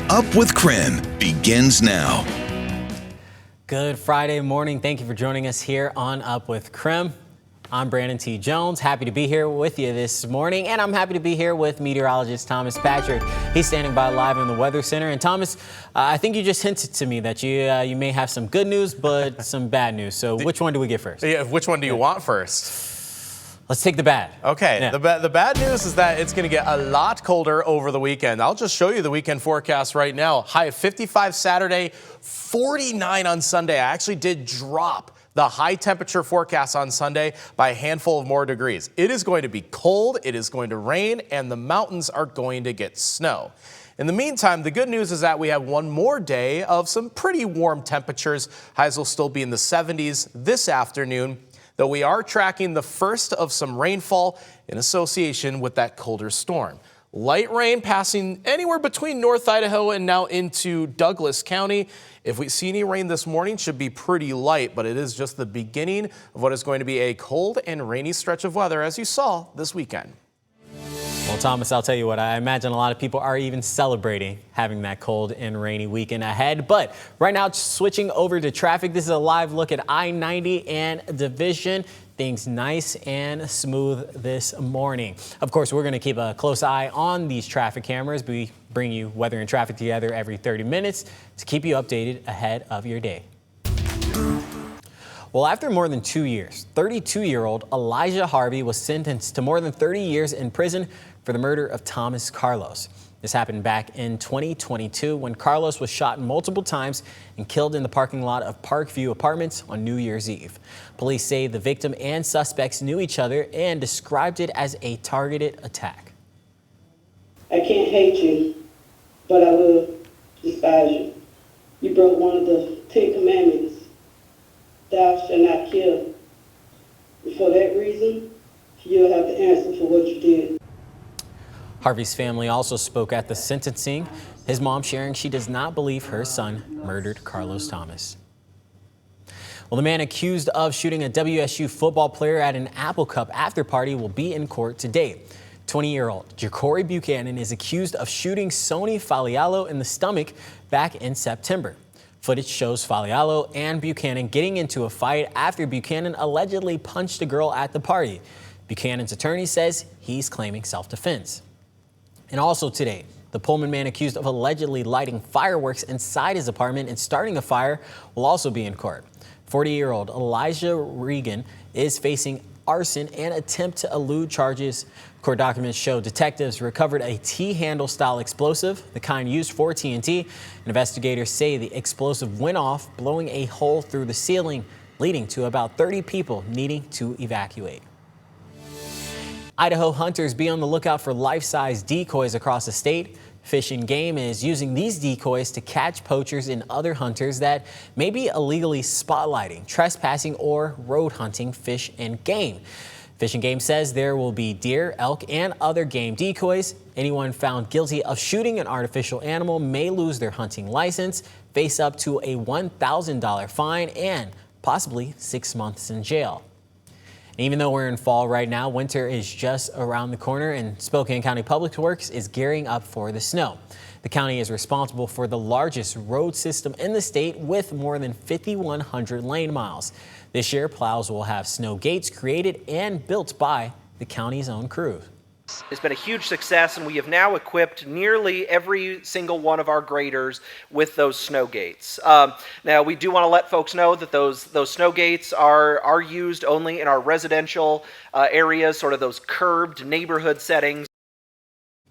Up with KREM begins now. Good Friday morning. Thank you for joining us here on Up with KREM. I'm Brandon T. Jones. Happy to be here with you this morning, and I'm happy to be here with meteorologist Thomas Patrick. He's standing by live in the Weather Center. And Thomas, I think you just hinted to me that you may have some good news, but some bad news. So which one do we get first? Yeah, which one do you want first? Let's take the bad. Okay, Yeah. the bad news is that it's going to get a lot colder over the weekend. I'll just show you the weekend forecast right now. High of 55 Saturday, 49 on Sunday. I actually did drop the high temperature forecast on Sunday by a handful of more degrees. It is going to be cold, it is going to rain, and the mountains are going to get snow. In the meantime, the good news is that we have one more day of some pretty warm temperatures. Highs will still be in the 70s this afternoon, though we are tracking the first of some rainfall in association with that colder storm. Light rain passing anywhere between North Idaho and now into Douglas County. If we see any rain this morning, should be pretty light, but it is just the beginning of what is going to be a cold and rainy stretch of weather, as you saw this weekend. Well, Thomas, I'll tell you what, I imagine a lot of people are even celebrating having that cold and rainy weekend ahead. But right now, switching over to traffic, this is a live look at I-90 and Division. Things nice and smooth this morning. Of course, we're going to keep a close eye on these traffic cameras. We bring you weather and traffic together every 30 minutes to keep you updated ahead of your day. Well, after more than 2 years, 32-year-old Elijah Harvey was sentenced to more than 30 years in prison for the murder of Thomas Carlos. This happened back in 2022 when Carlos was shot multiple times and killed in the parking lot of Parkview Apartments on New Year's Eve. Police say the victim and suspects knew each other and described it as a targeted attack. I can't hate you, but I will despise you. You broke one of the 10 commandments. Thou shalt not kill. And for that reason, you'll have to answer for what you did. Harvey's family also spoke at the sentencing, his mom sharing she does not believe her son murdered Carlos Thomas. Well, the man accused of shooting a WSU football player at an Apple Cup after party will be in court today. 20-year-old Ja'Cory Buchanan is accused of shooting Sony Falialo in the stomach back in September. Footage shows Falialo and Buchanan getting into a fight after Buchanan allegedly punched a girl at the party. Buchanan's attorney says he's claiming self-defense. And also today, the Pullman man accused of allegedly lighting fireworks inside his apartment and starting a fire will also be in court. 40-year-old Elijah Regan is facing arson and attempt to elude charges. Court documents show detectives recovered a T-handle style explosive, the kind used for TNT. Investigators say the explosive went off, blowing a hole through the ceiling, leading to about 30 people needing to evacuate. Idaho hunters be on the lookout for life-size decoys across the state. Fish and Game is using these decoys to catch poachers and other hunters that may be illegally spotlighting, trespassing, or road hunting fish and game. Fish and Game says there will be deer, elk, and other game decoys. Anyone found guilty of shooting an artificial animal may lose their hunting license, face up to a $1,000 fine, and possibly 6 months in jail. Even though we're in fall right now, winter is just around the corner and Spokane County Public Works is gearing up for the snow. The county is responsible for the largest road system in the state with more than 5,100 lane miles. This year, plows will have snow gates created and built by the county's own crew. It's been a huge success, and we have now equipped nearly every single one of our graders with those snow gates. Now, we do want to let folks know that those snow gates are used only in our residential areas, sort of those curbed neighborhood settings.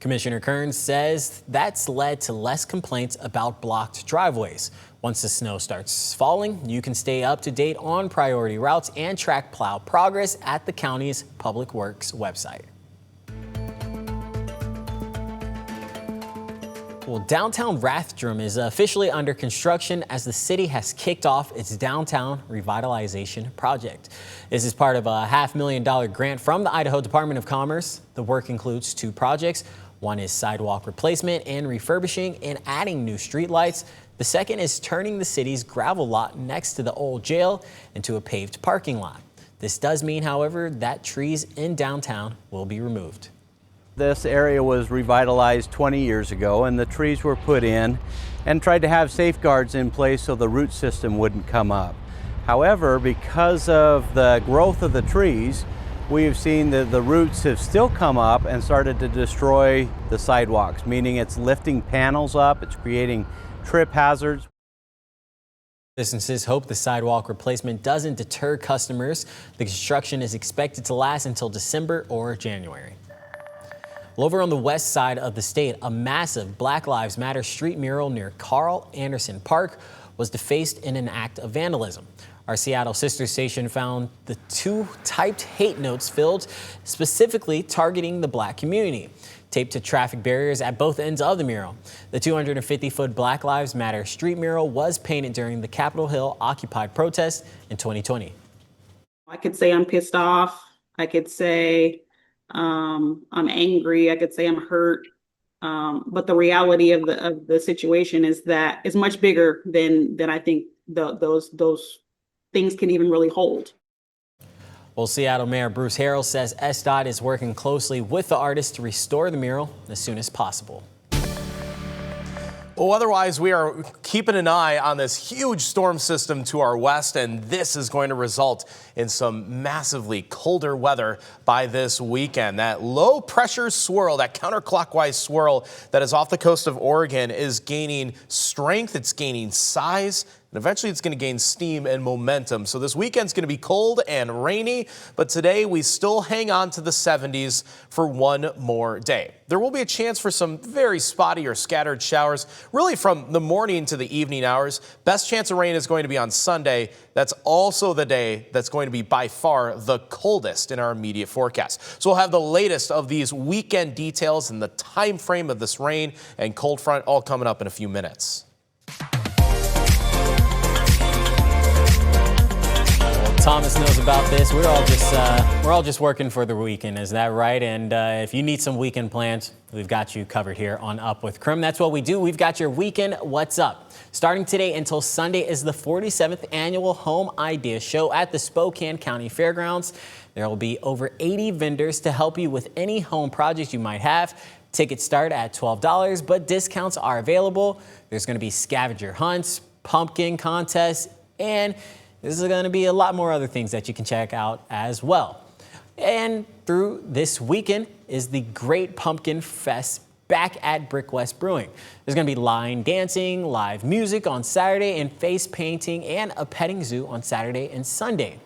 Commissioner Kearns says that's led to less complaints about blocked driveways. Once the snow starts falling, you can stay up to date on priority routes and track plow progress at the county's Public Works website. Well, downtown Rathdrum is officially under construction as the city has kicked off its downtown revitalization project. This is part of a $500,000 grant from the Idaho Department of Commerce. The work includes 2 projects. One is sidewalk replacement and refurbishing and adding new streetlights. The second is turning the city's gravel lot next to the old jail into a paved parking lot. This does mean, however, that trees in downtown will be removed. This area was revitalized 20 years ago, and the trees were put in and tried to have safeguards in place so the root system wouldn't come up. However, because of the growth of the trees, we have seen that the roots have still come up and started to destroy the sidewalks, meaning it's lifting panels up, it's creating trip hazards. Businesses hope the sidewalk replacement doesn't deter customers. The construction is expected to last until December or January. Well, over on the west side of the state, a massive Black Lives Matter street mural near Carl Anderson Park was defaced in an act of vandalism. Our Seattle sister station found the two typed hate notes filled, specifically targeting the black community, taped to traffic barriers at both ends of the mural. The 250-foot Black Lives Matter street mural was painted during the Capitol Hill Occupy protest in 2020. I could say I'm pissed off. I could say I'm angry. I could say I'm hurt. But the reality of the situation is that it's much bigger than I think those things can even really hold. Well, Seattle Mayor Bruce Harrell says SDOT is working closely with the artist to restore the mural as soon as possible. Well, otherwise, we are keeping an eye on this huge storm system to our west, and this is going to result in some massively colder weather by this weekend. That low pressure swirl, that counterclockwise swirl that is off the coast of Oregon is gaining strength, it's gaining size, and eventually it's going to gain steam and momentum. So this weekend's going to be cold and rainy, but today we still hang on to the 70s for one more day. There will be a chance for some very spotty or scattered showers, really from the morning to the evening hours. Best chance of rain is going to be on Sunday. That's also the day that's going to be by far the coldest in our immediate forecast. So we'll have the latest of these weekend details and the time frame of this rain and cold front all coming up in a few minutes. Thomas knows about this. We're all just working for the weekend, is that right? And if you need some weekend plans, we've got you covered here on Up with KREM. That's what we do. We've got your weekend What's Up. Starting today until Sunday is the 47th annual Home Idea Show at the Spokane County Fairgrounds. There will be over 80 vendors to help you with any home project you might have. Tickets start at $12, but discounts are available. There's going to be scavenger hunts, pumpkin contests, and there's going to be a lot more other things that you can check out as well. And through this weekend is the Great Pumpkin Fest back at Brick West Brewing. There's going to be line dancing, live music on Saturday, and face painting and a petting zoo on Saturday and Sunday.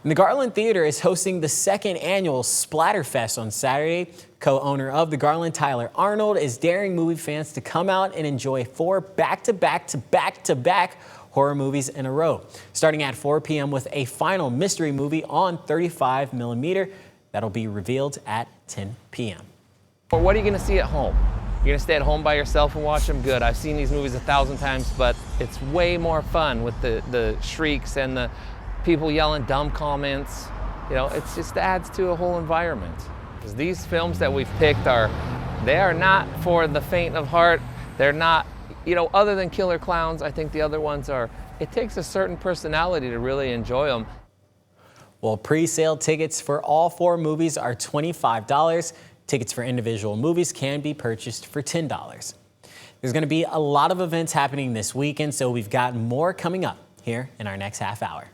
And the Garland Theater is hosting the second annual Splatterfest on Saturday. Co-owner of the Garland, Tyler Arnold, is daring movie fans to come out and enjoy 4 back-to-back horror movies in a row, starting at 4 p.m. with a final mystery movie on 35mm that'll be revealed at 10 p.m. What are you going to see at home? You're going to stay at home by yourself and watch them? Good. I've seen these movies 1,000 times, but it's way more fun with the shrieks and the people yelling dumb comments. You know, it just adds to a whole environment. Because these films that we've picked they are not for the faint of heart. They're not, you know, other than Killer Clowns, I think the other ones are, it takes a certain personality to really enjoy them. Well, pre-sale tickets for all 4 movies are $25. Tickets for individual movies can be purchased for $10. There's going to be a lot of events happening this weekend, so we've got more coming up here in our next half hour.